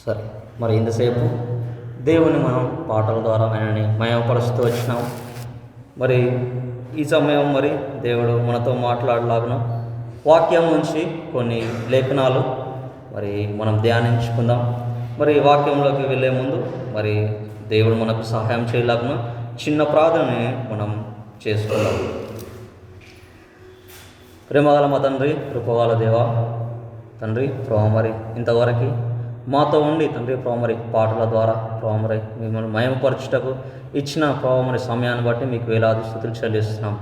సరే, మరి ఇంతసేపు దేవుని మనం పాటల ద్వారా ఆయనని మయపరుస్తూ వచ్చినాం. మరి ఈ సమయం మరి దేవుడు మనతో మాట్లాడలాగున వాక్యం నుంచి కొన్ని లేఖనాలు మరి మనం ధ్యానించుకుందాం. మరి వాక్యంలోకి వెళ్ళే ముందు మరి దేవుడు మనకు సహాయం చేయలాగున చిన్న ప్రార్థనని మనం చేసుకుందాం. ప్రేమగల మా తండ్రి, కృపగల దేవా తండ్రి, ప్రభు మరి ఇంతవరకు మాతో ఉండి తండ్రి ప్రభు మరి పాటల ద్వారా ప్రభు మరి మిమ్మల్ని మయమపరచుటకు ఇచ్చిన ప్రభు మరి సమయాన్ని బట్టి మీకు వేలాది స్తుతులు చెల్లిస్తున్నాం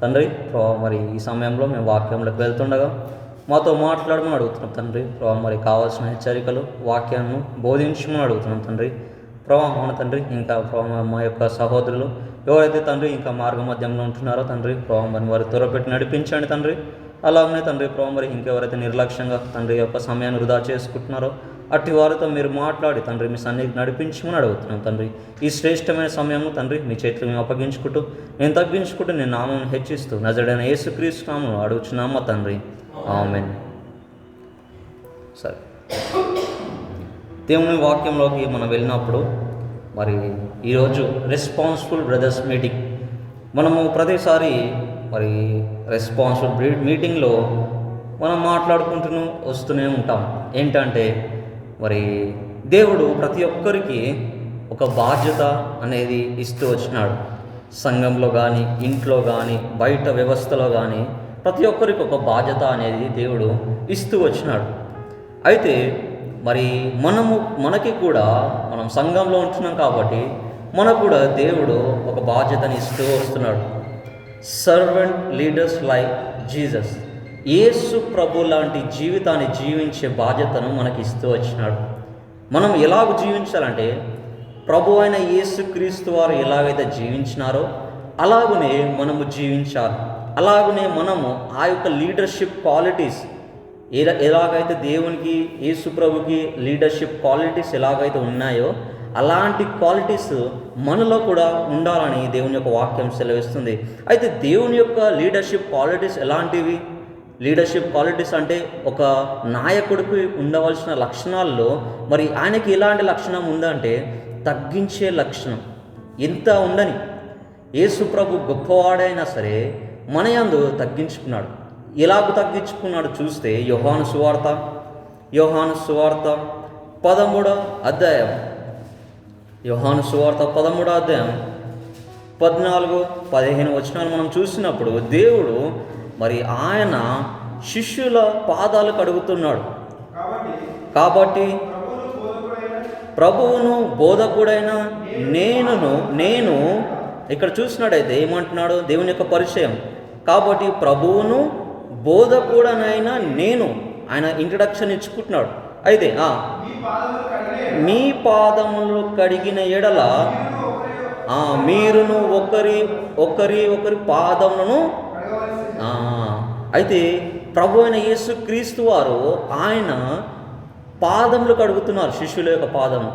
తండ్రి. ప్రభు మరి ఈ సమయంలో మేము వాక్యంలోకి వెళ్తుండగా మాతో మాట్లాడమని అడుగుతున్నాం తండ్రి. ప్రభు మరి కావాల్సిన హెచ్చరికలు వాక్యాన్ని బోధించమని అడుగుతున్నాం తండ్రి. ప్రభు మన తండ్రి ఇంకా ప్రభు మా యొక్క సహోదరులు ఎవరైతే తండ్రి ఇంకా మార్గ మధ్యంలో ఉంటున్నారో తండ్రి ప్రభు మరి వారి త్వరపెట్టి నడిపించండి తండ్రి. అలాగనే తండ్రి ప్రభు మరి ఇంకెవరైతే నిర్లక్ష్యంగా తండ్రి యొక్క సమయాన్ని వృధా చేసుకుంటున్నారో అట్టి వారితో మీరు మాట్లాడి తండ్రి మీ సన్నిధికి నడిపించమని అడుగుతున్నాం తండ్రి. ఈ శ్రేష్టమైన సమయంలో తండ్రి మీ చేతులు మేము అప్పగించుకుంటూ నేను తగ్గించుకుంటూ నేను నామం హెచ్చిస్తూ నజరుడైన యేసుక్రీస్తు నామములో అడుగుచున్నామా తండ్రి, ఆమేన్. సరే, దేవుని వాక్యంలోకి మనం వెళ్ళినప్పుడు మరి ఈరోజు రెస్పాన్సిబుల్ బ్రదర్స్ మీటింగ్. మనము ప్రతిసారి మరి రెస్పాన్సిబుల్ మీటింగ్లో మనం మాట్లాడుకుంటూ వస్తూనే ఉంటాం. ఏంటంటే మరి దేవుడు ప్రతి ఒక్కరికి ఒక బాధ్యత అనేది ఇస్తూ వచ్చినాడు. సంఘంలో కానీ, ఇంట్లో కానీ, బయట వ్యవస్థలో కానీ ప్రతి ఒక్కరికి ఒక బాధ్యత అనేది దేవుడు ఇస్తూ వచ్చినాడు. అయితే మరి మనకి కూడా మనం సంఘంలో ఉంటున్నాం కాబట్టి మనకు కూడా దేవుడు ఒక బాధ్యతని ఇస్తూ వస్తున్నాడు. సర్వెంట్ లీడర్స్ లైక్ జీసస్, యేసు ప్రభు లాంటి జీవితాన్ని జీవించే బాధ్యతను మనకి ఇస్తూ వచ్చినాడు. మనం ఎలాగ జీవించాలంటే ప్రభు అయిన యేసుక్రీస్తు వారు ఎలాగైతే జీవించినారో అలాగనే మనము జీవించాలి. అలాగనే మనము ఆ యొక్క లీడర్షిప్ క్వాలిటీస్ ఎలాగైతే దేవునికి యేసు ప్రభుకి లీడర్షిప్ క్వాలిటీస్ ఎలాగైతే ఉన్నాయో అలాంటి క్వాలిటీస్ మనలో కూడా ఉండాలని దేవుని యొక్క వాక్యం సెలవిస్తుంది. అయితే దేవుని యొక్క లీడర్షిప్ క్వాలిటీస్ ఎలాంటివి? లీడర్షిప్ క్వాలిటీస్ అంటే ఒక నాయకుడికి ఉండవలసిన లక్షణాల్లో మరి ఆయనకి ఎలాంటి లక్షణం ఉందంటే తగ్గించే లక్షణం. ఎంత ఉండని యేసు ప్రభు గొప్పవాడైనా సరే మన యందు తగ్గించుకున్నాడు. ఎలాగ తగ్గించుకున్నాడు చూస్తే యోహాను సువార్త 13వ అధ్యాయం, యోహాను సువార్త 13వ అధ్యాయం 14-15 వచనాలు మనం చూసినప్పుడు దేవుడు మరి ఆయన శిష్యుల పాదాలు కడుగుతున్నాడు. కాబట్టి ప్రభువును బోధకుడైన నేను ఇక్కడ చూసినట్టయితే ఏమంటున్నాడు? దేవుని యొక్క పరిచయం. కాబట్టి ప్రభువును బోధకుడనైన నేను, ఆయన ఇంట్రడక్షన్ ఇచ్చుకుంటున్నాడు. అయితే మీ పాదములు కడిగిన ఎడల మీరును ఒకరి పాదములను. అయితే ప్రభు అయిన యేసుక్రీస్తు వారు ఆయన పాదములు కడుగుతున్నారు, శిష్యుల యొక్క పాదము.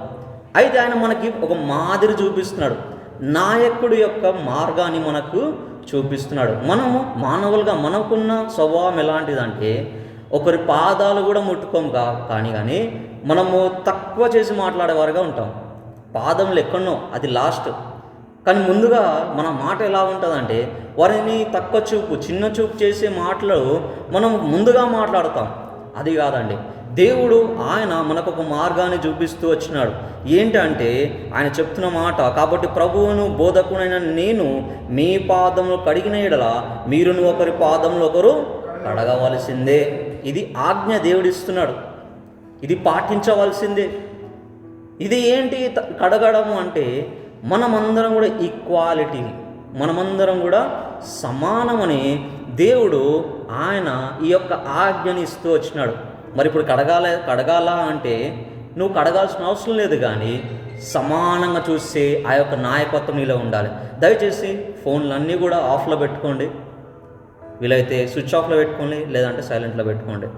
అయితే ఆయన మనకి ఒక మాదిరి చూపిస్తున్నాడు, నాయకుడి యొక్క మార్గాన్ని మనకు చూపిస్తున్నాడు. మనము మానవులుగా మనకున్న స్వభావం ఎలాంటిదంటే ఒకరి పాదాలు కూడా ముట్టుకోము కానీ మనము తక్కువ చేసి మాట్లాడేవారుగా ఉంటాం. పాదములు ఎక్కడనో అది లాస్ట్. కానీ ముందుగా మన మాట ఎలా ఉంటుందంటే వారిని తక్కువ చూపు, చిన్న చూపు చేసే మాటలు మనం ముందుగా మాట్లాడతాం. అది కాదండి, దేవుడు ఆయన మనకు ఒక మార్గాన్ని చూపిస్తూ వచ్చినాడు. ఏంటంటే ఆయన చెప్తున్న మాట, కాబట్టి ప్రభువును బోధకుడైన నేను మీ పాదములు కడిగిన ఎడల మీరును ఒకరి పాదములు ఒకరు కడగవలసిందే. ఇది ఆజ్ఞ దేవుడిస్తున్నాడు, ఇది పాటించవలసిందే. ఇది ఏంటి కడగడము అంటే మనమందరం కూడా ఈక్వాలిటీ, మనమందరం కూడా సమానమని దేవుడు ఆయన ఈ యొక్క ఆజ్ఞని ఇస్తూ వచ్చినాడు. మరి ఇప్పుడు కడగాల అంటే నువ్వు కడగాల్సిన అవసరం లేదు, కానీ సమానంగా చూస్తే ఆ యొక్క నాయకత్వం నీలో ఉండాలి. దయచేసి ఫోన్లన్నీ కూడా ఆఫ్లో పెట్టుకోండి, వీలైతే స్విచ్ ఆఫ్లో పెట్టుకోండి, లేదంటే సైలెంట్లో పెట్టుకోండి.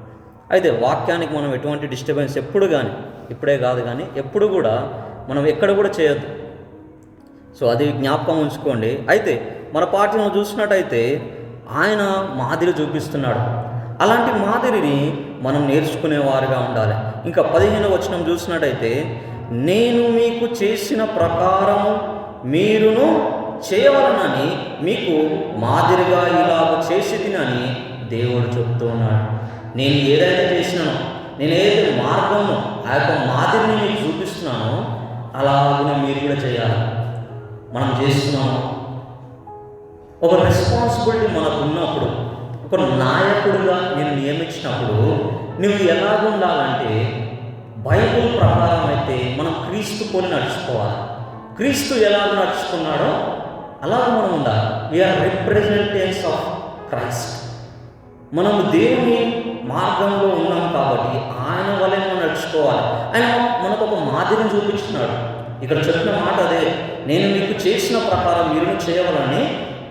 అయితే వాక్యానికి మనం ఎటువంటి డిస్టర్బెన్స్ ఎప్పుడు కానీ, ఇప్పుడే కాదు కానీ ఎప్పుడు కూడా మనం ఎక్కడ కూడా చేయొద్దు. సో అది జ్ఞాపకం ఉంచుకోండి. అయితే మన పాఠంలో చూసినట్టయితే ఆయన మాదిరి చూపిస్తున్నాడు. అలాంటి మాదిరిని మనం నేర్చుకునేవారుగా ఉండాలి. ఇంకా 15వ వచనం చూసినట్టయితే, నేను మీకు చేసిన ప్రకారము మీరును చేయవలనని మీకు మాదిరిగా ఇలాగ చేసి తినని దేవుడు చెప్తూ ఉన్నాడు. నేను ఏదైతే చేసినానో, నేను ఏదైతే మార్గంలో ఆ యొక్క మాదిరిని మీకు చూపిస్తున్నానో అలాగనే మీరు కూడా చేయాలి. మనం చేస్తున్నాము. ఒక రెస్పాన్సిబిలిటీ మనకు ఉన్నప్పుడు, ఒక నాయకుడిగా నేను నియమించినప్పుడు నువ్వు ఎలాగ ఉండాలంటే, బైబిల్ ప్రకారం అయితే మనం క్రీస్తు పోలి నడుచుకోవాలి. క్రీస్తు ఎలాగ నడుచుకున్నాడో అలాగ మనం ఉండాలి. We are representatives of Christ. మనము దేవుని మార్గంలో ఉన్నాం కాబట్టి ఆయన వలె మనం నడుచుకోవాలి. ఆయన మనకు ఒక మాదిరిని చూపించున్నాడు. ఇక్కడ చెప్పిన మాట అదే, నేను మీకు చేసిన ప్రకారం మీరు చేయవాలని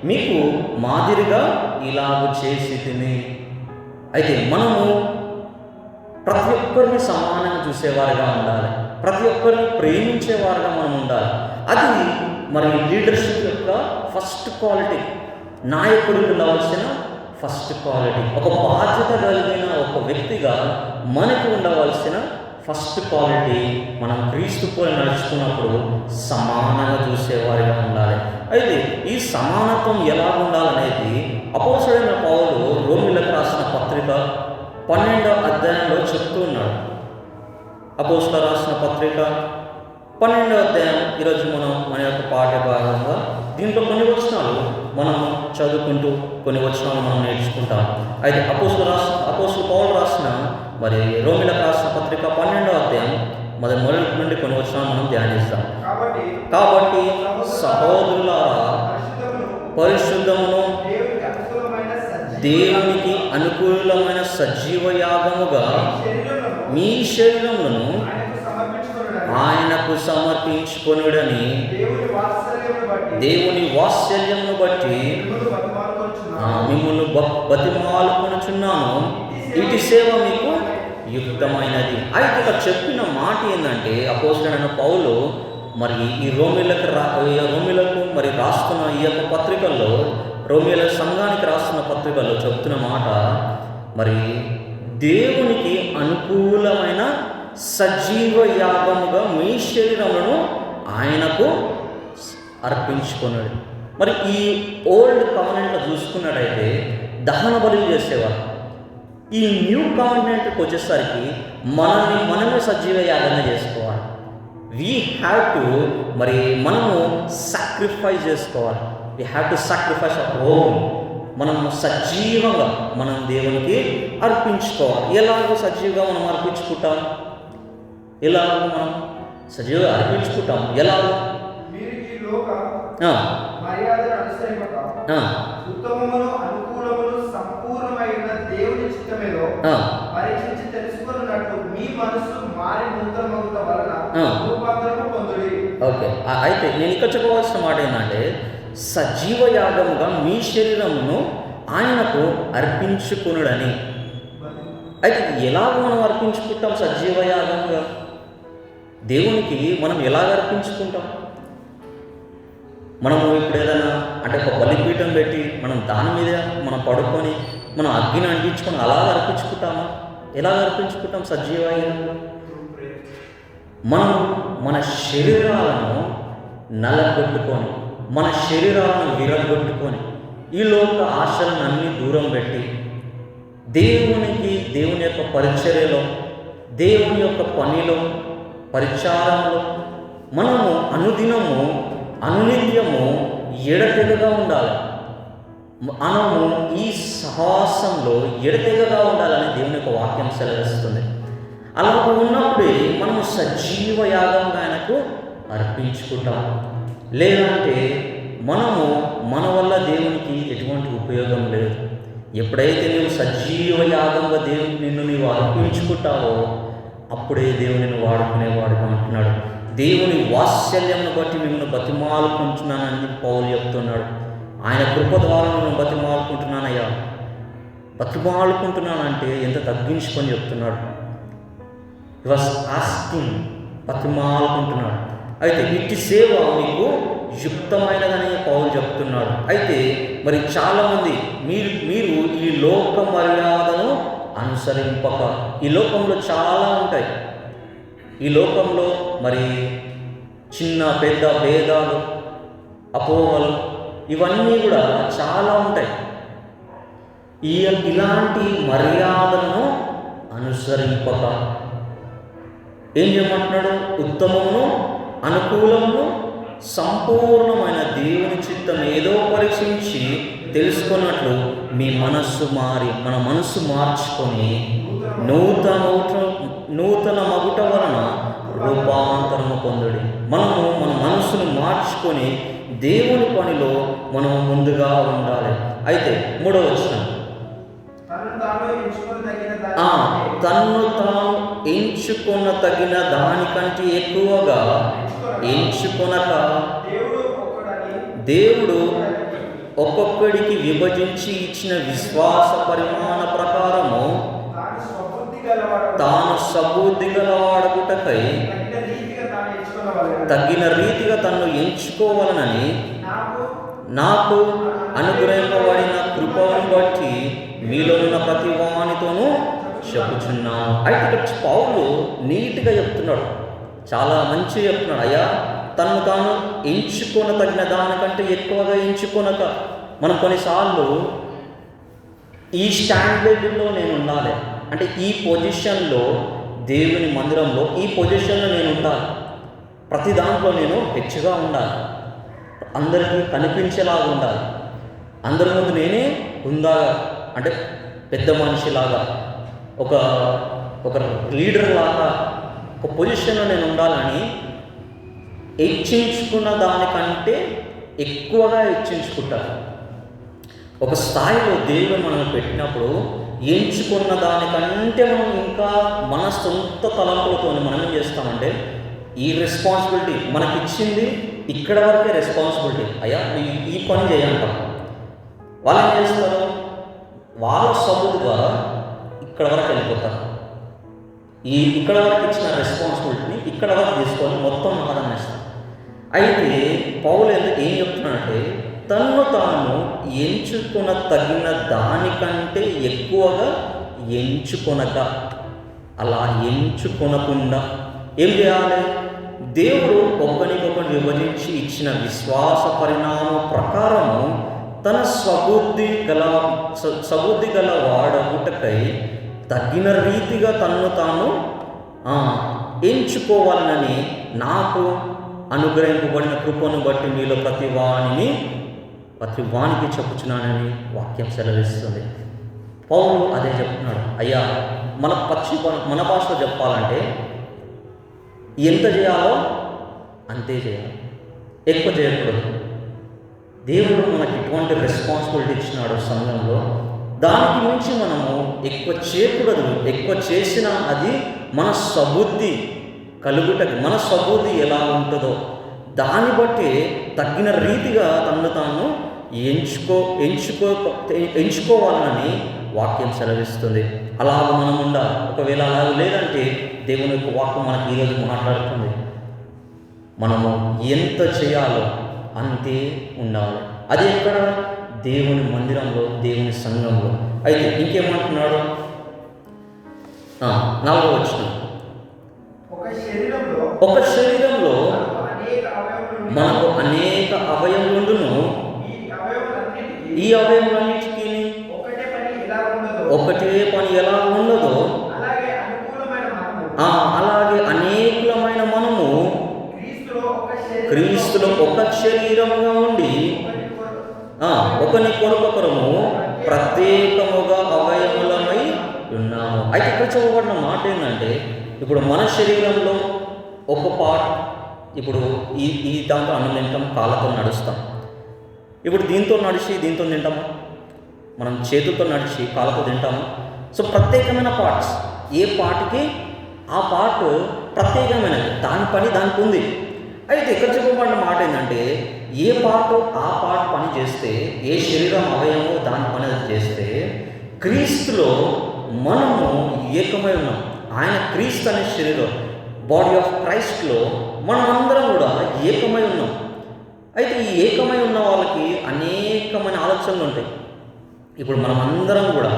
మీకు మాదిరిగా ఇలాగ చేసి తిని. అయితే మనము ప్రతి ఒక్కరిని సమానంగా చూసేవారుగా ఉండాలి. ప్రతి ఒక్కరిని ప్రేమించేవారుగా మనం ఉండాలి. అది మరి లీడర్షిప్ యొక్క ఫస్ట్ క్వాలిటీ, నాయకుడికి ఉండవలసిన ఫస్ట్ క్వాలిటీ. ఒక బాధ్యత కలిగిన ఒక వ్యక్తిగా మనకు ఉండవలసిన ఫస్ట్ క్వాలిటీ, మనం క్రీస్తు పోలి నడుచుకున్నప్పుడు సమానంగా చూసేవారిగా ఉండాలి. అయితే ఈ సమానత్వం ఎలా ఉండాలనేది అపోస్తలుడైన పౌలు రోమీయులకు రాసిన పత్రిక 12వ అధ్యాయంలో చెప్తూ ఉన్నాడు. అపోస్తలులు రాసిన పత్రిక 12వ అధ్యాయం ఈరోజు మనం మన యొక్క పాఠ్య భాగంగా దీంట్లో కొన్ని వచనాలు మనం చదువుకుంటూ కొన్ని వచనాలు మనం నేర్చుకుంటాం. అయితే అపోస్తలుడు పౌలు రాసిన మరి రోమీయులకు రాసిన పత్రిక 12వ అధ్యాయం మొదటి నుండి కొన్ని వచనాలు మనం ధ్యానిస్తాం. కాబట్టి సహోదరులారా, పరిశుద్ధమును దేవునికి అనుకూలమైన సజీవ యాగముగా మీ శరీరములను ఆయనకు సమర్పించుకొనుడని దేవుని వాత్సల్యమును బట్టి మిమ్మల్ని బతిమాలుకొనుచున్నాను. ఇటు సేవ మీకు యుక్తమైనది. అయితే ఇక్కడ చెప్పిన మాట ఏంటంటే, అపోస్తలుడైన పౌలు మరి ఈ రోమీయులకు మరి రాస్తున్న ఈ యొక్క పత్రికల్లో, రోమీయుల సంఘానికి రాస్తున్న పత్రికల్లో చెప్తున్న మాట, మరి దేవునికి అనుకూలమైన సజీవ యాగముగా మీ శరీరములను ఆయనకు అర్పించుకున్నాడు. మరి ఈ ఓల్డ్ కవెనెంట్లో చూసుకున్నట్టయితే దహన బలులు చేసేవారు. ఈ న్యూ కవెనెంట్కి వచ్చేసరికి మనమే సజీవ యాగంగా చేసుకోవాలి. వీ హ్యావ్ టు మరి మనము సాక్రిఫైస్ చేసుకోవాలి. We have to sacrifice our own. మనము సజీవంగా మనం దేవునికి అర్పించుకోవాలి. ఎలాగో సజీవంగా మనం అర్పించుకుంటాం? ఎలాగో మనం సజీవంగా అర్పించుకుంటాం? ఎలాగో ఉత్తమమును అనుకూలమును సంపూర్ణమైన దేవుని చిత్తమేదో పరీక్షించి తెలుసుకున్నట్లు మీ మనసు మారి నూతనమగుట వలన రూపాంతరము పొందుడి. ఓకే, అయితే నేను ఇక్కడ చెప్పవలసిన మాట ఏంటంటే, సజీవ యాగముగా మీ శరీరమును ఆయనకు అర్పించుకునుడని. అయితే ఎలాగ మనం అర్పించుకుంటాం? సజీవ యాగముగా దేవునికి మనం ఎలాగ అర్పించుకుంటాం? మనము ఇప్పుడు ఏదైనా అంటే ఒక బలిపీఠం పెట్టి మనం దాని మీద మనం పడుకొని మనం అగ్గిని అంటించుకొని అలా అర్పించుకుంటామా? ఎలా అర్పించుకుంటాం సజీవ యాగంగా? మనం మన శరీరాలను నలగొట్టుకొని, మన శరీరాలను విరగొట్టుకొని, ఈ లోక ఆశలను అన్నీ దూరం పెట్టి దేవుని యొక్క పరిచర్యలో, దేవుని యొక్క పనిలో, పరిచారంలో మనము అనునిత్యము ఎడతెగగా ఉండాలి. మనము ఈ సహవాసంలో ఎడతెగగా ఉండాలని దేవుని యొక్క వాక్యం సెలవిస్తుంది. అలా ఉన్నప్పుడే మనము సజీవ యాగంగా ఆయనకు అర్పించుకుంటాం. లేదంటే మనము మన వల్ల దేవునికి ఎటువంటి ఉపయోగం లేదు. ఎప్పుడైతే నువ్వు సజీవ యాగంగా దేవునికి నీవు అర్పించుకుంటావో అప్పుడే దేవుని వాడుకునేవాడుగా అంటున్నాడు. దేవుని వాత్సల్యమును బట్టి మిమ్మల్ని బతిమాలుకుంటున్నానని పౌలు చెప్తున్నాడు. ఆయన కృప ద్వారా నేను బతిమాలుకుంటున్నానయ్యా. బతిమాలుకుంటున్నానంటే ఎంత తగ్గించుకొని చెప్తున్నాడు. హి వాస్ ఆస్కింగ్, బతిమాలుకుంటున్నాడు. అయితే ఇట్టి సేవ మీకు యుక్తమైనదని పౌలు చెప్తున్నాడు. అయితే మరి చాలామంది మీరు ఈ లోక మర్యాదను అనుసరింపక, ఈ లోకంలో చాలా ఉంటాయి. ఈ లోకంలో మరి చిన్న పెద్ద భేదాలు, అపోహలు ఇవన్నీ కూడా చాలా ఉంటాయి. ఇలాంటి మర్యాదలను అనుసరింపక ఏం చేయమంటున్నాడు? ఉత్తమమును అనుకూలమును సంపూర్ణమైన దేవుని చిత్తం ఏదో పరీక్షించి తెలుసుకున్నట్లు మీ మనస్సు మన మనస్సు మార్చుకొని నూతన మగుట వలన రూపాంతరము పొందుడి. మనము మన మనస్సును మార్చుకొని దేవుని పనిలో మనం ముందుగా ఉండాలి. అయితే 3వ వచనం, తన్ను తాను ఎంచుకొన తగిన దానికంటే ఎక్కువగా ఎంచుకొనక దేవుడు ఒక్కొక్కడికి విభజించి ఇచ్చిన విశ్వాస పరిమాణ ప్రకారము తాను సబుద్ధి గలవాడగుటకై తగిన రీతిగా తన్ను ఎంచుకోవాలనని నాకు అనుగ్రహింపబడిన కృపను బట్టి మీలో ఉన్న ప్రతి వానితోనూ చెప్పుచున్నాను. అయితే ఇక్కడ పౌలు నీట్గా చెప్తున్నాడు, చాలా మంచిగా చెప్తున్నాడు. అయ్యా, తను తాను ఎంచుకొన తగిన దానికంటే ఎక్కువగా ఎంచుకొనక, మనం కొన్నిసార్లు ఈ స్టాండర్డ్లో నేను ఉండాలి, అంటే ఈ పొజిషన్లో, దేవుని మందిరంలో ఈ పొజిషన్లో నేను ఉండాలి, ప్రతి దాంట్లో నేను హెచ్చుగా ఉండాలి, అందరికీ కనిపించేలాగా ఉండాలి, అందరి ముందు నేనే ఉందా, అంటే పెద్ద మనిషిలాగా, ఒక లీడర్ లాగా ఒక పొజిషన్లో నేను ఉండాలని హెచ్చించుకున్న దానికంటే ఎక్కువగా హెచ్చించుకుంటాను. ఒక స్థాయిలో దేవుడు మనం పెట్టినప్పుడు ఎంచుకున్న దానికంటే మనం ఇంకా మన సొంత తలంపులతో మనం ఏం చేస్తామంటే, ఈ రెస్పాన్సిబిలిటీ మనకిచ్చింది ఇక్కడ వరకే రెస్పాన్సిబిలిటీ, అయ్యా ఈ పని చేయంటాం. వాళ్ళు ఏం చేస్తారు, వాళ్ళ సపోర్ట్ ద్వారా ఇక్కడ వరకు వెళ్ళిపోతారు. ఇక్కడ వరకు ఇచ్చిన రెస్పాన్సిబిలిటీని ఇక్కడ వరకు తీసుకొని మొత్తం ఆదరణిస్తారు. అయితే పౌలు ఏం చెప్తున్నాడంటే, తన్ను తాను ఎంచుకొన తగిన దానికంటే ఎక్కువగా ఎంచుకొనక, అలా ఎంచుకొనకుండా ఏం చేయాలి? దేవుడు ఒకరికొకరు విభజించి ఇచ్చిన విశ్వాస పరిణామం ప్రకారము తన సబుద్ధి గల వాడగుటకై తగిన రీతిగా తన్ను తాను ఎంచుకోవాలని నాకు అనుగ్రహింపబడిన కృపను బట్టి మీలో ప్రతి వానికి చెప్పుచున్నానని వాక్యం సెలవిస్తుంది. పౌలు అదే చెప్తున్నాడు. అయ్యా, మన భాషలో చెప్పాలంటే ఎంత చేయాలో అంతే చేయాలి, ఎక్కువ చేయకూడదు. దేవుడు మనకి ఇటువంటి రెస్పాన్సిబిలిటీ ఇచ్చినాడు సంఘంలో, దానికి మించి మనము ఎక్కువ చేయకూడదు. ఎక్కువ చేసినా అది మన సబుద్ధి కలుగుటకి, మన సబుద్ధి ఎలా ఉంటుందో దాన్ని బట్టి తగిన రీతిగా తను తాను ఎంచుకోవాలని వాక్యం సెలవిస్తుంది. అలాగ మనం ఉండాలి. ఒకవేళ అలాగ లేదంటే దేవుని యొక్క వాక్యం మనకి ఈరోజు మాట్లాడుతుంది, మనము ఎంత చేయాలో అంతే ఉండాలి. అది ఎక్కడ? దేవుని మందిరంలో, దేవుని సంఘంలో. అయితే ఇంకేమంటున్నాడు? 4వ వచనం, ఒక శరీరంలో మనకు అనేక అవయములుండును, ఈ అవయములన్నిటికీ ఒకటే పని ఎలా ఉండదో అలాగే అనేకులమైన మనము క్రీస్తులో ఒక శరీరముగా ఉండి ఒకని కొరకొకరము ప్రత్యేకముగా అవయములమై ఉన్నాము. అయితే ఇక్కడ చెప్పబడిన మాట ఏంటంటే, ఇప్పుడు మన శరీరంలో ఒక పార్ట్, ఇప్పుడు ఈ దాంతో అన్నం తింటాం, కాళ్ళతో నడుస్తాం. ఇప్పుడు దీంతో నడిచి దీంతో తింటాము, మనం చేతులతో నడిచి కాళ్ళతో తింటాము. సో ప్రత్యేకమైన పార్ట్స్, ఏ పార్ట్కి ఆ పార్ట్ ప్రత్యేకమైనది, దాని పని దానికి ఉంది. అయితే ఇక్కడ చెప్పబడిన మాట ఏంటంటే, ఏ పార్ట్ ఆ పార్ట్ పని చేస్తే, ఏ శరీరం అవయవో దాని పని అది చేస్తే, క్రీస్తులో మనము ఏకమై ఉన్నాం. ఆయన క్రీస్తు అనే శరీరం, బాడీ ఆఫ్ క్రైస్ట్లో మనమందరం కూడా ఏకమై ఉన్నాం. అయితే ఈ ఏకమై ఉన్న వాళ్ళకి అనేకమైన ఆలోచనలు ఉంటాయి. ఇప్పుడు మనం అందరం కూడా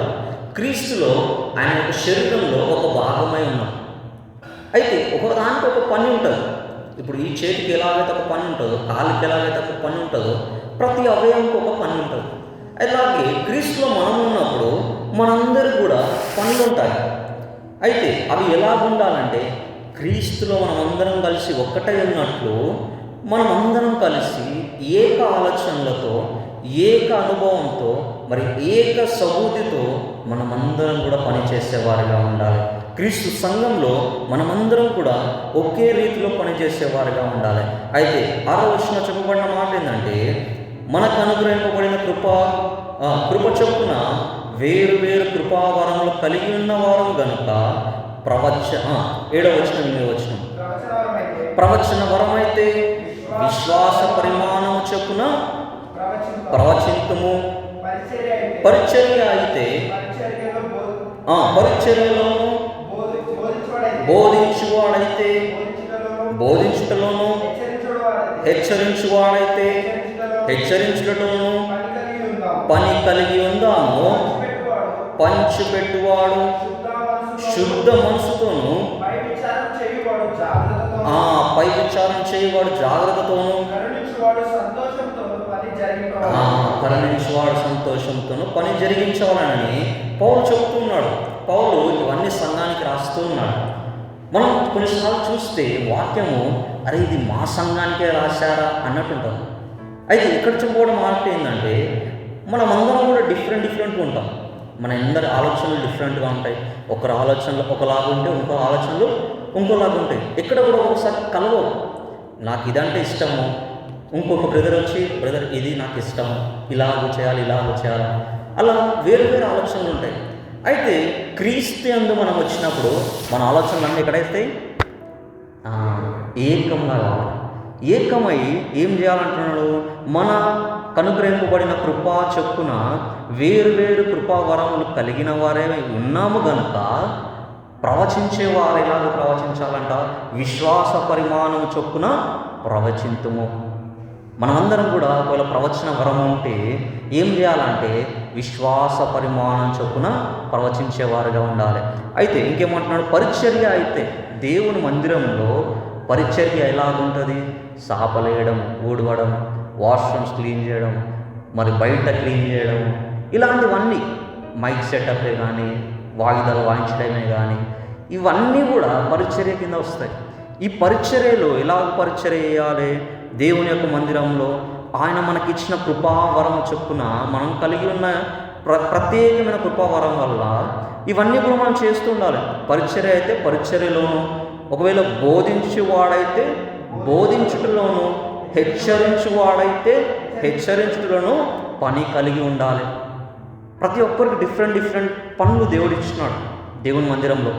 క్రీస్తులో ఆయన యొక్క శరీరంలో ఒక భాగమై ఉన్నాం. అయితే ఒకదానికి ఒక పని ఉంటుంది. ఇప్పుడు ఈ చేతికి ఎలాగైతే ఒక పని ఉంటుందో, కాళ్ళకి ఎలాగైతే ఒక పని ఉంటుందో, ప్రతి అవయవానికి ఒక పని ఉంటుంది. అలాగే క్రీస్తులో మనం ఉన్నప్పుడు మనందరూ కూడా పనులు ఉంటాయి. అయితే అవి ఎలా ఉండాలంటే, క్రీస్తులో మనమందరం కలిసి ఒక్కటై ఉన్నట్లు మనమందరం కలిసి ఏక ఆలోచనలతో, ఏక అనుభవంతో, మరి ఏక సబూతితో మనమందరం కూడా పనిచేసేవారిగా ఉండాలి. క్రీస్తు సంఘంలో మనమందరం కూడా ఒకే రీతిలో పనిచేసేవారిగా ఉండాలి. అయితే 6వ వచనంలో చెప్పబడిన మాట ఏంటంటే, మనకు అనుగ్రహింపబడిన కృప చొప్పున వేరు వేరు కృపావరములు కలిగి ఉన్నవారు గనుక 7వ వచనం 8వ వచనం, ప్రవచన వరమైతే విశ్వాస పరిమాణము చొప్పున ప్రవచింతుము, పరిచర్య అయితే పరిచర్యలోను, బోధించువాడైతే బోధించుటలోను, హెచ్చరించువాడైతే హెచ్చరించుటలోను పని కలిగి ఉందాము. పంచిపెట్టువాడు శుద్ధ మనసుతోను, పై విచారం చేయవాడు జాగ్రత్తతోను, కరుణించువాడు సంతోషంతోను పని జరిగించవాలని పౌలు చెబుతున్నాడు. పౌలు ఇవన్నీ సంఘానికి రాస్తూ ఉన్నాడు. మనం కొన్నిసార్లు చూస్తే వాక్యము, అరే ఇది మా సంఘానికే రాశారా అన్నట్టుంటాం. అయితే ఇక్కడ చెప్పుకోవడం మాట ఏంటంటే, మనమందరం కూడా డిఫరెంట్గా ఉంటాం. మన అందరి ఆలోచనలు డిఫరెంట్గా ఉంటాయి. ఒకరి ఆలోచనలు ఒకలాగా ఉంటే ఇంకో ఆలోచనలు ఇంకోలాగా ఉంటాయి. ఎక్కడ కూడా ఒకసారి కలవవు. నాకు ఇదంటే ఇష్టము, ఇంకొక బ్రదర్ వచ్చి బ్రదర్ ఇది నాకు ఇష్టము, ఇలాగ చేయాలి అలా వేరు వేరు ఆలోచనలు ఉంటాయి. అయితే క్రీస్తు యందు మనం వచ్చినప్పుడు మన ఆలోచనలు అన్నీ ఎక్కడైతే ఏకంగా కావాలి. ఏకమై ఏం చేయాలంటున్నాడు? మన కనుగ్రహింపబడిన కృపా చొప్పున వేరు వేరు కృపావరములు కలిగిన వారే ఉన్నాము గనుక ప్రవచించేవారు ఎలాగ ప్రవచించాలంట? విశ్వాస పరిమాణము చొప్పున ప్రవచింతుము. మనమందరం కూడా ఒకవేళ ప్రవచన వరం ఉంటే ఏం చేయాలంటే విశ్వాస పరిమాణం చొప్పున ప్రవచించేవారుగా ఉండాలి. అయితే ఇంకేమంటున్నాడు? పరిచర్య అయితే దేవుని మందిరంలో పరిచర్య ఎలాగుంటుంది? సాపలేయడం, ఊడవడం, వాష్రూమ్స్ క్లీన్ చేయడం, మరి బయట క్లీన్ చేయడం, ఇలాంటివన్నీ మైక్ సెటప్లే కానీ, వాయిదాలు వాయించడమే కానీ, ఇవన్నీ కూడా పరిచర్య కింద వస్తాయి. ఈ పరిచర్యలో ఎలాగ పరిచర్య చేయాలి? దేవుని యొక్క మందిరంలో ఆయన మనకిచ్చిన కృపావరం చొప్పున మనం కలిగి ఉన్న ప్రత్యేకమైన కృపావరం వల్ల ఇవన్నీ కూడా మనం చేస్తూ ఉండాలి. పరిచర్య అయితే పరిచర్యలోను, ఒకవేళ బోధించేవాడైతే బోధించుటలోను, హెచ్చరించువాడైతే హెచ్చరించుటలోను పని కలిగి ఉండాలి. ప్రతి ఒక్కరికి డిఫరెంట్ పనులు దేవుడు ఇచ్చినాడు దేవుని మందిరంలో.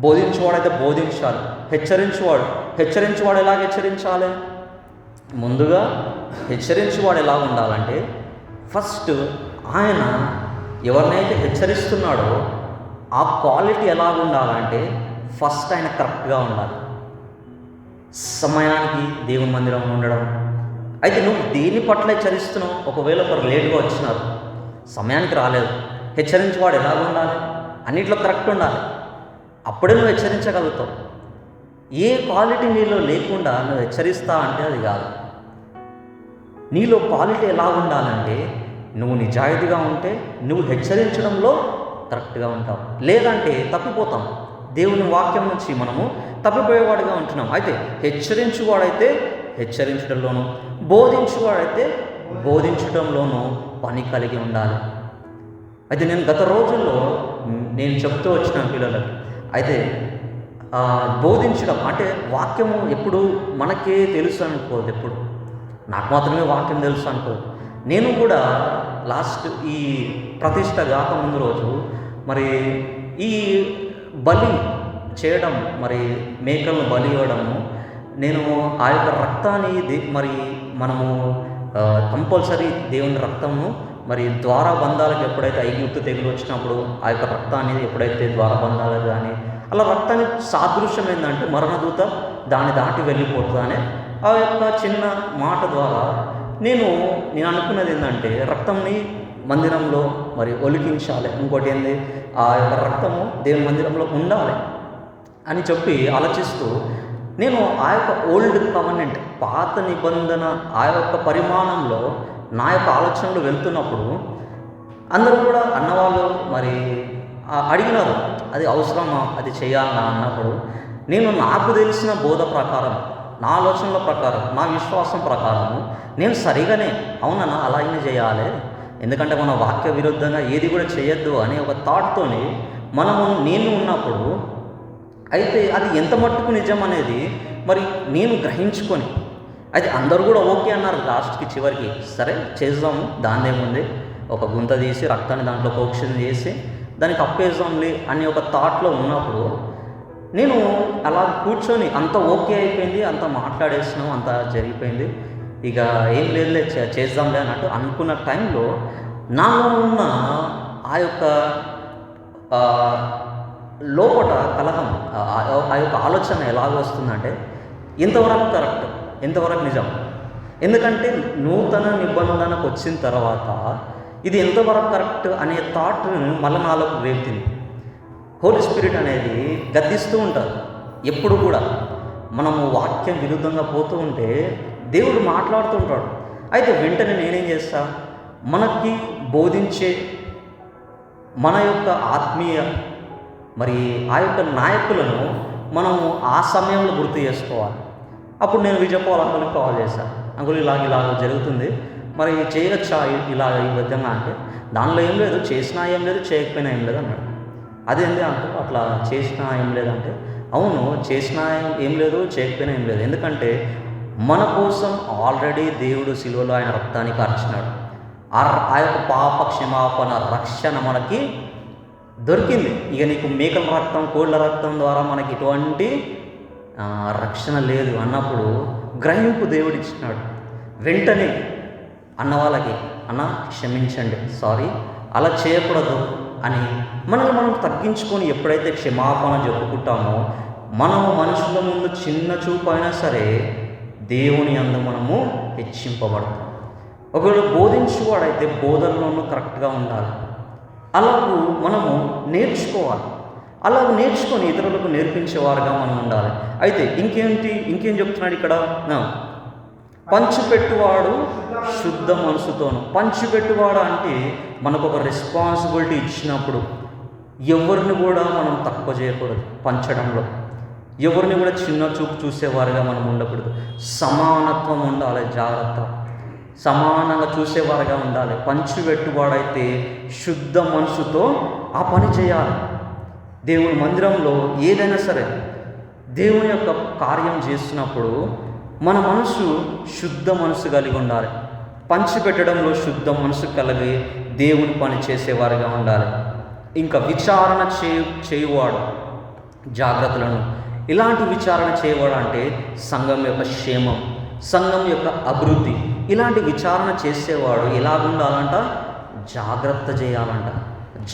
బోధించేవాడైతే బోధించాలి, హెచ్చరించేవాడు ఎలాగ హెచ్చరించాలి? ముందుగా హెచ్చరించేవాడు ఎలా ఉండాలంటే, ఫస్ట్ ఆయన ఎవరినైతే హెచ్చరిస్తున్నాడో ఆ క్వాలిటీ ఎలా ఉండాలంటే, ఫస్ట్ ఆయన కరెక్ట్గా ఉండాలి, సమయానికి దేవుని మందిరంలో ఉండడం. అయితే నువ్వు దేని పట్ల హెచ్చరిస్తున్నావు? ఒకవేళ ఒకరు లేటుగా వచ్చినారు, సమయానికి రాలేదు, హెచ్చరించేవాడు ఎలా ఉండాలి? అన్నిట్లో కరెక్ట్ ఉండాలి. అప్పుడే నువ్వు హెచ్చరించగలుగుతావు. ఏ క్వాలిటీ నీలో లేకుండా నువ్వు హెచ్చరిస్తా అంటే అది కాదు. నీలో క్వాలిటీ ఎలా ఉండాలంటే, నువ్వు నిజాయితీగా ఉంటే నువ్వు హెచ్చరించడంలో కరెక్ట్గా ఉంటావు, లేదంటే తప్పిపోతాం. దేవుని వాక్యం నుంచి మనము తప్పిపోయేవాడుగా ఉంటున్నాం. అయితే హెచ్చరించువాడైతే హెచ్చరించడంలోనూ, బోధించువాడైతే బోధించడంలోనూ పని కలిగి ఉండాలి. అయితే నేను గత రోజుల్లో నేను చెప్తూ వచ్చిన పిల్లలకి, అయితే బోధించడం అంటే వాక్యము ఎప్పుడు మనకే తెలుసు అనుకోదు, ఎప్పుడు నాకు మాత్రమే వాక్యం తెలుసు అనుకోదు. నేను కూడా లాస్ట్ ఈ ప్రతిష్ట కాకముందు రోజు మరి ఈ బలి చేయడం, మరి మేకలను బలి ఇవ్వడము, నేను ఆ యొక్క రక్తాన్ని మరి మనము కంపల్సరీ దేవుని రక్తము మరి ద్వారబంధాలకు ఎప్పుడైతే ఐగుప్తు తెగులు వచ్చినప్పుడు ఆ యొక్క రక్తాన్ని ఎప్పుడైతే ద్వారబంధాలకు కానీ అలా రక్తానికి సాదృశ్యం ఏంటంటే మరణదూత దాన్ని దాటి వెళ్ళిపోతుందనే ఆ యొక్క చిన్న మాట ద్వారా నేను అనుకున్నది ఏంటంటే రక్తంని మందిరంలో మరి ఒలికించాలి, ఇంకోటి ఏంది ఆ యొక్క రక్తము దేవుని మందిరంలో ఉండాలి అని చెప్పి ఆలోచిస్తూ నేను ఆ యొక్క ఓల్డ్ కవెనెంట్ పాత నిబంధన ఆ యొక్క పరిమాణంలో నా యొక్క ఆలోచనలు వెళ్తున్నప్పుడు అందరూ కూడా అన్నవాళ్ళు మరి అడిగినారు, అది అవసరమా, అది చేయాలా అన్నప్పుడు నేను నాకు తెలిసిన బోధ ప్రకారం, నా ఆలోచనల ప్రకారం, నా విశ్వాసం ప్రకారం నేను సరిగానే అవునన్నా అలాగనే చేయాలి, ఎందుకంటే మన వాక్య విరుద్ధంగా ఏది కూడా చేయొద్దు అనే ఒక థాట్తోని నేను ఉన్నప్పుడు అయితే అది ఎంత మట్టుకు నిజం అనేది మరి నేను గ్రహించుకొని, అయితే అందరూ కూడా ఓకే అన్నారు లాస్ట్కి చివరికి, సరే చేద్దాము దాన్నేముంది, ఒక గుంత తీసి రక్తాన్ని దాంట్లో ప్రోక్షణ చేసి దానికి అప్పేద్దాంలే అనే ఒక థాట్లో ఉన్నప్పుడు నేను అలా కూర్చొని అంత ఓకే అయిపోయింది, అంత మాట్లాడేసినాం, అంత జరిగిపోయింది, ఇక ఏం లేదులే చేద్దాంలే అన్నట్టు అనుకున్న టైంలో నాలో ఉన్న ఆ యొక్క లోపల కలహం, ఆ యొక్క ఆలోచన ఎలాగ వస్తుందంటే ఎంతవరకు కరెక్ట్, ఎంతవరకు నిజం, ఎందుకంటే నూతన నిబంధనకు వచ్చిన తర్వాత ఇది ఎంతవరకు కరెక్ట్ అనే థాట్ మళ్ళీ నాలోకి రేపుతుంది. హోలీ స్పిరిట్ అనేది గద్దిస్తూ ఉంటారు ఎప్పుడు కూడా. మనము వాక్యం విరుద్ధంగా పోతూ ఉంటే దేవుడు మాట్లాడుతూ ఉంటాడు. అయితే వెంటనే నేనేం చేస్తా, మనకి బోధించే మన యొక్క ఆత్మీయ మరి ఆ యొక్క నాయకులను మనము ఆ సమయంలో గుర్తు చేసుకోవాలి. అప్పుడు నేను విజయపాల్ అంకుల్కి కాల్ చేశాను, అంకుల్ ఇలాగ జరుగుతుంది, మరి చేయొచ్చా ఇలా ఈ విధంగా అంటే, దానిలో ఏం లేదు, చేసినా ఏం లేదు, చేయకపోయినా ఏం లేదు అన్నాడు. అదేంటి అంకుల్ అట్లా చేసినా ఏం లేదంటే, అవును చేసినా ఏం లేదు, చేయకపోయినా ఏం లేదు, ఎందుకంటే మన కోసం ఆల్రెడీ దేవుడు సిలువలో ఆయన రక్తాన్ని కార్చినాడు. ఆ యొక్క పాప క్షమాపణ రక్షణ మనకి దొరికింది. ఇక నీకు మేకల రక్తం, కోళ్ళ రక్తం ద్వారా మనకి ఎటువంటి రక్షణ లేదు అన్నప్పుడు గ్రహింపు దేవుడు ఇచ్చినాడు. వెంటనే అన్న వాళ్ళకి, అన్న క్షమించండి, సారీ అలా చేయకూడదు అని మనల్ని మనం తగ్గించుకొని ఎప్పుడైతే క్షమాపణ చెప్పుకుంటామో మనము మనుషుల ముందు చిన్న చూపు అయినా సరే దేవుని యందు మనము హెచ్చింపబడతాం. ఒకవేళ బోధించేవాడైతే బోధనలోనూ కరెక్ట్గా ఉండాలి. అలాగూ మనము నేర్చుకోవాలి. అలాగ నేర్చుకొని ఇతరులకు నేర్పించేవారుగా మనం ఉండాలి. అయితే ఇంకేం చెప్తున్నాడు ఇక్కడ, పంచిపెట్టువాడు శుద్ధ మనసుతోను. పంచిపెట్టువాడు అంటే మనకు ఒక రెస్పాన్సిబిలిటీ ఇచ్చినప్పుడు ఎవరిని కూడా మనం తక్కువ చేయకూడదు. పంచడంలో ఎవరిని కూడా చిన్న చూపు చూసేవారుగా మనం ఉండకూడదు. సమానత్వం ఉండాలి, జాగ్రత్త, సమానంగా చూసేవారుగా ఉండాలి. పంచిపెట్టువాడైతే శుద్ధ మనసుతో ఆ పని చేయాలి. దేవుని మందిరంలో ఏదైనా సరే దేవుని యొక్క కార్యం చేస్తున్నప్పుడు మన మనసు శుద్ధ మనసు కలిగి ఉండాలి. పంచిపెట్టడంలో శుద్ధ మనసు కలిగి దేవుని పని చేసేవారుగా ఉండాలి. ఇంకా విచారణ చేయువాడు జాగ్రత్తలను, ఇలాంటి విచారణ చేయవాడు అంటే సంఘం యొక్క క్షేమం, సంఘం యొక్క అభివృద్ధి, ఇలాంటి విచారణ చేసేవాడు ఎలాగుండాలంట, జాగ్రత్త చేయాలంట,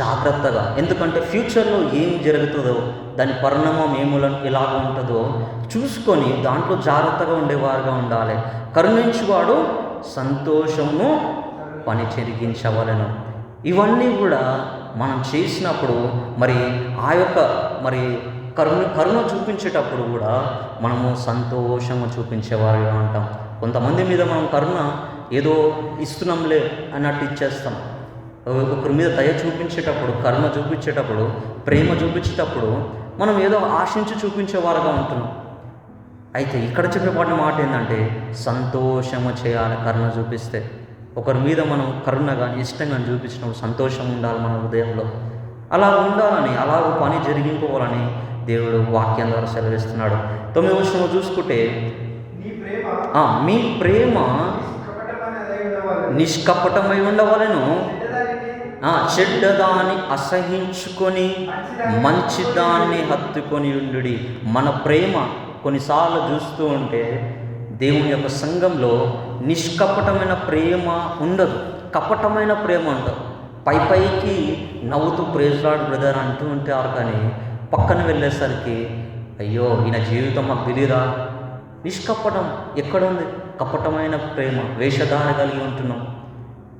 జాగ్రత్తగా. ఎందుకంటే ఫ్యూచర్లో ఏం జరుగుతుందో, దాని పరిణామం ఎలాగ ఉంటుందో చూసుకొని దాంట్లో జాగ్రత్తగా ఉండేవారుగా ఉండాలి. కరుణించువాడు సంతోషము పని చెరిగించవలెను. ఇవన్నీ కూడా మనం చేసినప్పుడు మరి ఆ యొక్క మరి కరుణ చూపించేటప్పుడు కూడా మనము సంతోషంగా చూపించేవారుగా ఉంటాం. కొంతమంది మీద మనం కరుణ ఏదో ఇస్తున్నాంలే అన్నట్టు ఇచ్చేస్తాం. ఒకరి మీద దయ చూపించేటప్పుడు, కరుణ చూపించేటప్పుడు, ప్రేమ చూపించేటప్పుడు మనం ఏదో ఆశించి చూపించేవారుగా ఉంటున్నాం. అయితే ఇక్కడ చెప్పబడిన మాట ఏంటంటే సంతోషము చేయాలి. కరుణ చూపిస్తే ఒకరి మీద మనం కరుణ కానీ ఇష్టంగా చూపించినప్పుడు సంతోషం ఉండాలి మన హృదయంలో. అలా ఉండాలని, అలాగ పని జరిగించుకోవాలని దేవుడు వాక్యం ద్వారా సెలవిస్తున్నాడు. 9వ వచనం చూసుకుంటే మీ ప్రేమ నిష్కపటమై ఉండవలెను, చెడ్డదాన్ని అసహించుకొని మంచిదాన్ని హత్తుకొని ఉండుడి. మన ప్రేమ కొన్నిసార్లు చూస్తూ ఉంటే దేవుని యొక్క సంఘంలో నిష్కపటమైన ప్రేమ ఉండదు, కపటమైన ప్రేమ ఉండదు. పైకి నవ్వుతూ ప్రైజ్ లార్డ్ బ్రదర్ అంటూ ఉంటారు, కానీ పక్కన వెళ్ళేసరికి అయ్యో ఈయన జీవితం మాకు తెలియదా, నిష్కపటం ఎక్కడుంది? కపటమైన ప్రేమ, వేషధార కలిగి ఉంటున్నాం.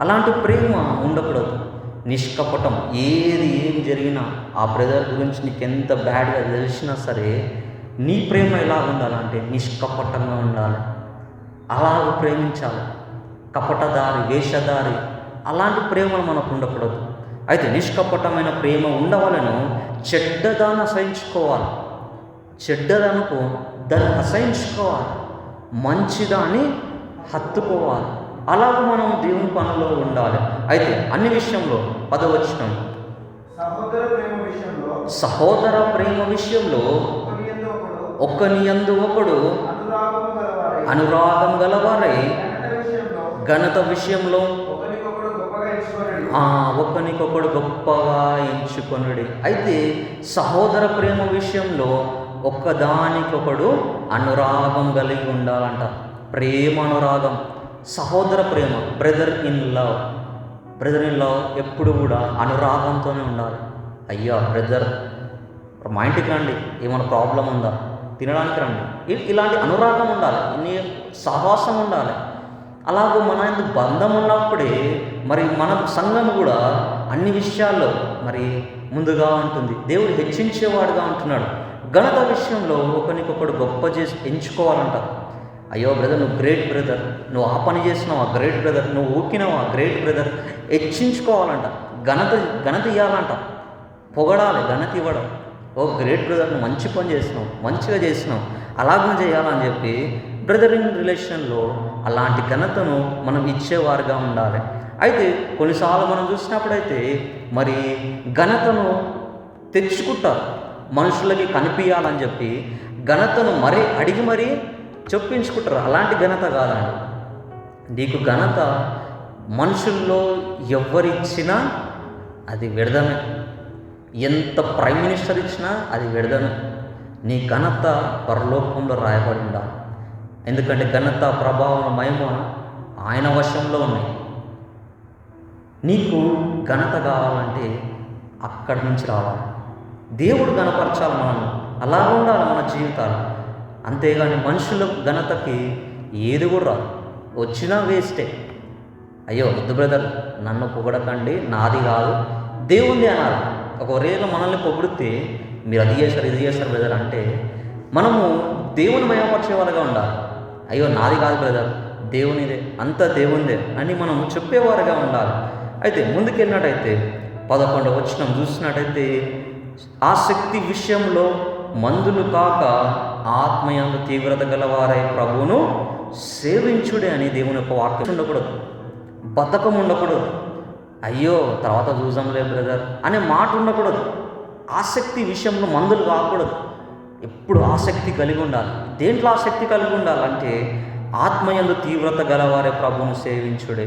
అలాంటి ప్రేమ ఉండకూడదు. నిష్కపటం, ఏం జరిగినా ఆ బ్రదర్ గురించి నీకు ఎంత బ్యాడ్గా తెలిసినా సరే నీ ప్రేమ ఎలా ఉండాలంటే నిష్కపటంగా ఉండాలి. అలాగ ప్రేమించాలి. కపటదారి, వేషధారి అలాంటి ప్రేమను మనకు ఉండకూడదు. అయితే నిష్కపటమైన ప్రేమ ఉండవాలను చెడ్డదాన్ని అసహించుకోవాలి. చెడ్డదనుకో దాన్ని అసహించుకోవాలి, మంచిదాన్ని హత్తుకోవాలి. అలాగ మనం దేవుని పనుల్లో ఉండాలి. అయితే అన్ని విషయంలో 10వ వచనం, సహోదర ప్రేమ విషయంలో ఒకని యందు ఒకడు అనురాగం గలవారై ఘనత విషయంలో ఒకనికొకడు గొప్పగా ఎంచుకొనుడి. అయితే సహోదర ప్రేమ విషయంలో ఒక్కదానికొకడు అనురాగం కలిగి ఉండాలంట. ప్రేమ, అనురాగం, సహోదర ప్రేమ, బ్రదర్ ఇన్ లవ్ ఎప్పుడు కూడా అనురాగంతోనే ఉండాలి. అయ్యా బ్రదర్, మా ఇంటికి రండి, ఏమైనా ప్రాబ్లం ఉందా, తినడానికి రండి, ఇలాంటి అనురాగం ఉండాలి, సహవాసం ఉండాలి. అలాగే మన ఎందుకు బంధం ఉన్నప్పుడే మరి మన సంఘం కూడా అన్ని విషయాల్లో మరి ముందుగా ఉంటుంది. దేవుడు హెచ్చించేవాడుగా ఉంటున్నాడు. ఘనత విషయంలో ఒకరికొకడు గొప్ప చేసి ఎంచుకోవాలంట. అయ్యో బ్రదర్, నువ్వు గ్రేట్ బ్రదర్, నువ్వు ఆ పని చేసినావా గ్రేట్ బ్రదర్, నువ్వు ఊకినావా గ్రేట్ బ్రదర్, హెచ్చించుకోవాలంట. ఘనత ఇవ్వాలంట, పొగడాలి, ఘనత ఇవ్వడం. ఓ గ్రేట్ బ్రదర్, నువ్వు మంచి పని చేసినావు, మంచిగా చేసినావు, అలాగనే చేయాలని చెప్పి బ్రదర్ ఇన్ రిలేషన్లో అలాంటి ఘనతను మనం ఇచ్చేవారుగా ఉండాలి. అయితే కొన్నిసార్లు మనం చూసినప్పుడైతే మరి ఘనతను తెచ్చుకుంటారు, మనుషులకి కనిపించాలని చెప్పి ఘనతను అడిగి మరీ చెప్పించుకుంటారు. అలాంటి ఘనత కాదండి. నీకు ఘనత మనుషుల్లో ఎవరిచ్చినా అది వ్యర్థమే. ఎంత ప్రైమ్ మినిస్టర్ ఇచ్చినా అది వ్యర్థమే. నీ ఘనత పరలోకంలో రాయబడి ఉండాలి. ఎందుకంటే ఘనత, ప్రభావం, మహిమ ఆయన వశంలో ఉన్నాయి. నీకు ఘనత కావాలంటే అక్కడి నుంచి రావాలి. దేవుడు ఘనపరచాలి మనల్ని, అలా ఉండాలి మన జీవితాలు. అంతేగాని మనుషుల ఘనతకి ఏది కూడా రాదు, వచ్చినా వేస్టే. అయ్యో వద్దు బ్రదర్, నన్ను పొగడకండి, నాది కాదు, దేవుంది అనాలి. ఒకవేళ మనల్ని పొగిడితే మీరు అది చేశారు, ఇది చేశారు బ్రదర్ అంటే మనము దేవుని మయపరిచే వాళ్ళగా ఉండాలి. అయ్యో నాది కాదు బ్రదర్, దేవునిదే, అంతా దేవుందే అని మనం చెప్పేవారుగా ఉండాలి. అయితే ముందుకెళ్ళినట్టయితే 11వ వచనం చూసినట్టయితే, ఆసక్తి విషయంలో మందులు కాక ఆత్మయందు తీవ్రత గలవారై ప్రభువును సేవించుడే అని దేవుని యొక్క వాక్యం ఉండకూడదు. బద్ధకం ఉండకూడదు. అయ్యో తర్వాత చూసాంలే బ్రదర్ అనే మాట ఉండకూడదు. ఆసక్తి విషయంలో మందులు కాకూడదు. ఎప్పుడు ఆసక్తి కలిగి ఉండాలి. దేంట్లో ఆసక్తి కలిగి ఉండాలంటే ఆత్మయందు తీవ్రత గలవారే ప్రభువును సేవించుడే.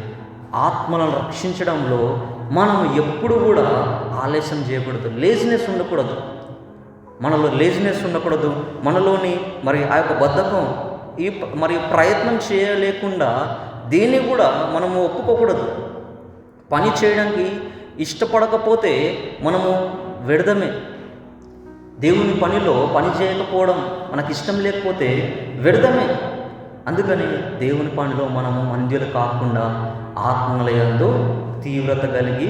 ఆత్మలను రక్షించడంలో మనం ఎప్పుడు కూడా ఆలస్యం చేయకూడదు. లేజినెస్ ఉండకూడదు. మనలో లేజినెస్ ఉండకూడదు. మనలోని మరి ఆ యొక్క బద్ధకం, మరి ప్రయత్నం చేయలేకుండా దేన్ని కూడా మనము ఒప్పుకోకూడదు. పని చేయడానికి ఇష్టపడకపోతే మనము వ్యర్థమే. దేవుని పనిలో పని చేయకపోవడం మనకి ఇష్టం లేకపోతే వ్యర్థమే. అందుకని దేవుని పనిలో మనము మంద్యులు కాకుండా ఆత్మలయందు తీవ్రత కలిగి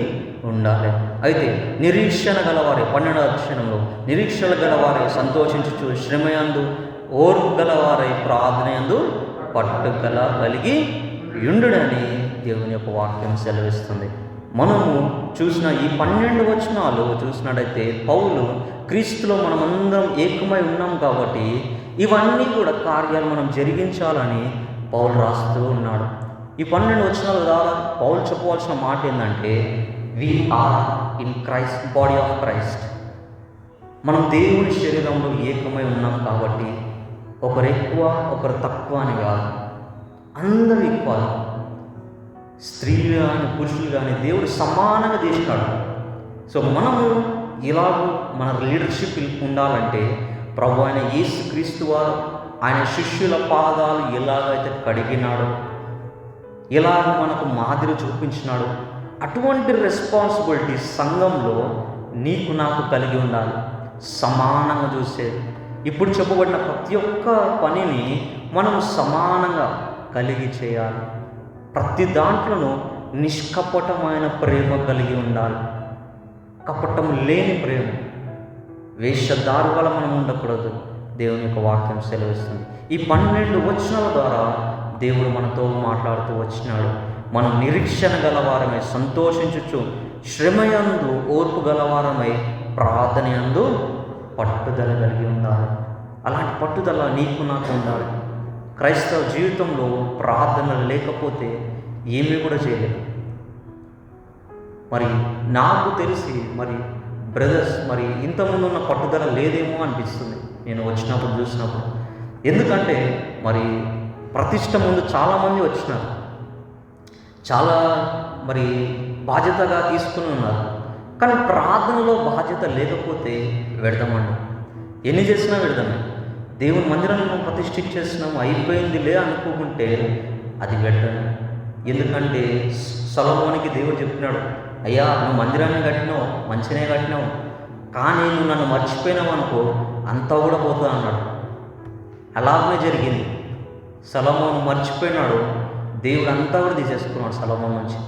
ఉండాలి. అయితే నిరీక్షణ గలవారే, 12వ వచనంలో నిరీక్షణ గలవారే సంతోషించుచు శ్రమయందు ఓర్పు గలవారై ప్రార్థనయందు పట్టుదల కలిగి యుండుడని దేవుని యొక్క వాక్యం సెలవిస్తుంది. మనము చూసిన ఈ 12 వచనాలు చూసినట్టయితే పౌలు క్రీస్తులో మనమందరం ఏకమై ఉన్నాం కాబట్టి ఇవన్నీ కూడా కార్యాలు మనం జరిగించాలని పౌలు రాస్తూ ఉన్నాడు. ఈ 12 వచనాల ద్వారా పౌలు చెప్పవలసిన మాట ఏంటంటే, we are in Christ, body of Christ. మనం దేవుని శరీరంలో ఏకమై ఉన్నాం కాబట్టి ఒకరు ఎక్కువ ఒకరు తక్కువ అని కాదు, అందరూ ఈక్వల్. స్త్రీలు కానీ పురుషులు కానీ దేవుడు సమానంగా చేసినాడు. సో మనము ఇలాగూ మన లీడర్షిప్ ఉండాలంటే ప్రభు అయిన యేసుక్రీస్తు వారు ఆయన శిష్యుల పాదాలు ఎలాగైతే కడిగినాడో, ఎలాగ మనకు మాదిరి చూపించినాడు, అటువంటి రెస్పాన్సిబిలిటీ సంఘంలో నీకు నాకు కలిగి ఉండాలి. సమానంగా చూసేది. ఇప్పుడు చెప్పబడిన ప్రతి ఒక్క పనిని మనం సమానంగా కలిగి చేయాలి. ప్రతి దాంట్లోనూ నిష్కపటమైన ప్రేమ కలిగి ఉండాలి. కపటం లేని ప్రేమ, వేషధారు వల్ల మనం ఉండకూడదు. దేవుని యొక్క వాక్యం సెలవిస్తుంది. ఈ 12 వచనాల ద్వారా దేవుడు మనతో మాట్లాడుతూ వచ్చినాడు. మనం నిరీక్షణ గలవారమై సంతోషించుచు, శ్రమయందు ఓర్పు గలవారమై, ప్రార్థనయందు పట్టుదల కలిగి ఉండాలి. అలాంటి పట్టుదల నీకు నాకు ఉండాలి. క్రైస్తవ జీవితంలో ప్రార్థన లేకపోతే ఏమీ కూడా చేయలేదు. మరి నాకు తెలిసి బ్రదర్స్ ఇంతకుముందు ఉన్న పట్టుదల లేదేమో అనిపిస్తుంది నేను వచ్చినప్పుడు చూసినప్పుడు. ఎందుకంటే ప్రతిష్ట ముందు చాలామంది వచ్చినారు, చాలా బాధ్యతగా తీసుకుని ఉన్నారు. కానీ ప్రార్థనలో బాధ్యత లేకపోతే వ్యర్థమండి. ఎన్ని చేసినా వ్యర్థమే. దేవుని మందిరాన్ని ప్రతిష్ఠించేసినాము, అయిపోయిందిలే అనుకుంటే అది వ్యర్థమే. ఎందుకంటే సొలొమోనుకి దేవుడు చెప్పినాడు, అయ్యా నువ్వు మందిరాన్ని కట్టినావు, మంచిగానే కట్టినావు, కానీ నువ్వు నన్ను మర్చిపోయినావు అనుకో అంతా కూడా పోతా అన్నాడు. అలాగనే జరిగింది. సొలొమోను మర్చిపోయినాడు, దేవుడు అంతా కూడా తీసేసుకున్నాడు సొలొమోను నుంచి.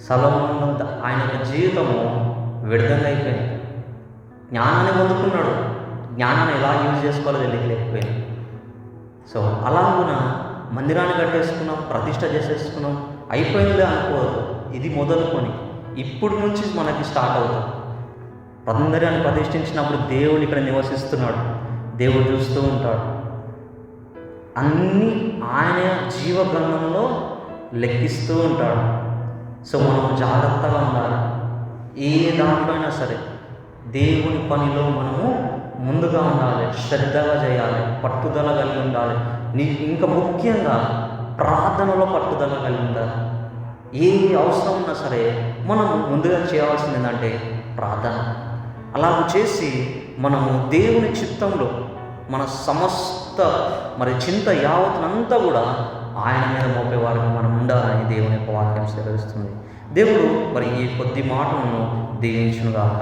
సొలొమోను ఆయన యొక్క జీవితము వ్యర్థంగా అయిపోయింది. జ్ఞానాన్ని పొందుకున్నాడు, జ్ఞానాన్ని ఎలా యూజ్ చేసుకోవాలో తెలియలేకపోయింది. సో అలాగున మందిరాన్ని కట్టేసుకున్నాం, ప్రతిష్ట చేసేసుకున్నాం, అయిపోయిందే అనుకోవద్దు. ఇది మొదలుకొని ఇప్పుడు నుంచి మనకి స్టార్ట్ అవుతుంది. మందిరాన్ని ప్రతిష్ఠించినప్పుడు దేవుడు ఇక్కడ నివసిస్తున్నాడు, దేవుడు చూస్తూ ఉంటాడు. అన్నీ ఆయన జీవ గ్రంథంలో లెక్కిస్తూ ఉంటాడు. సో మనం జాగ్రత్తగా ఉండాలి. ఏ దాంట్లో అయినా సరే దేవుని పనిలో మనము ముందుగా ఉండాలి, శ్రద్ధగా చేయాలి, పట్టుదల కలిగి ఉండాలి. ఇంకా ముఖ్యంగా ప్రార్థనలో పట్టుదల కలిగి ఉండాలి. ఏ అవసరం ఉన్నా సరే మనం ముందుగా చేయాల్సింది ఏంటంటే ప్రార్థన. అలాగ చేసి మనము దేవుని చిత్తంలో మన సమస్త చింత యావత్నంతా కూడా ఆయన మీద మోపేవారికి మనం ఉండాలని దేవుని యొక్క వాక్యం సెలవిస్తుంది. దేవుడు ఈ కొద్ది మాటలను దీవించునుగాక.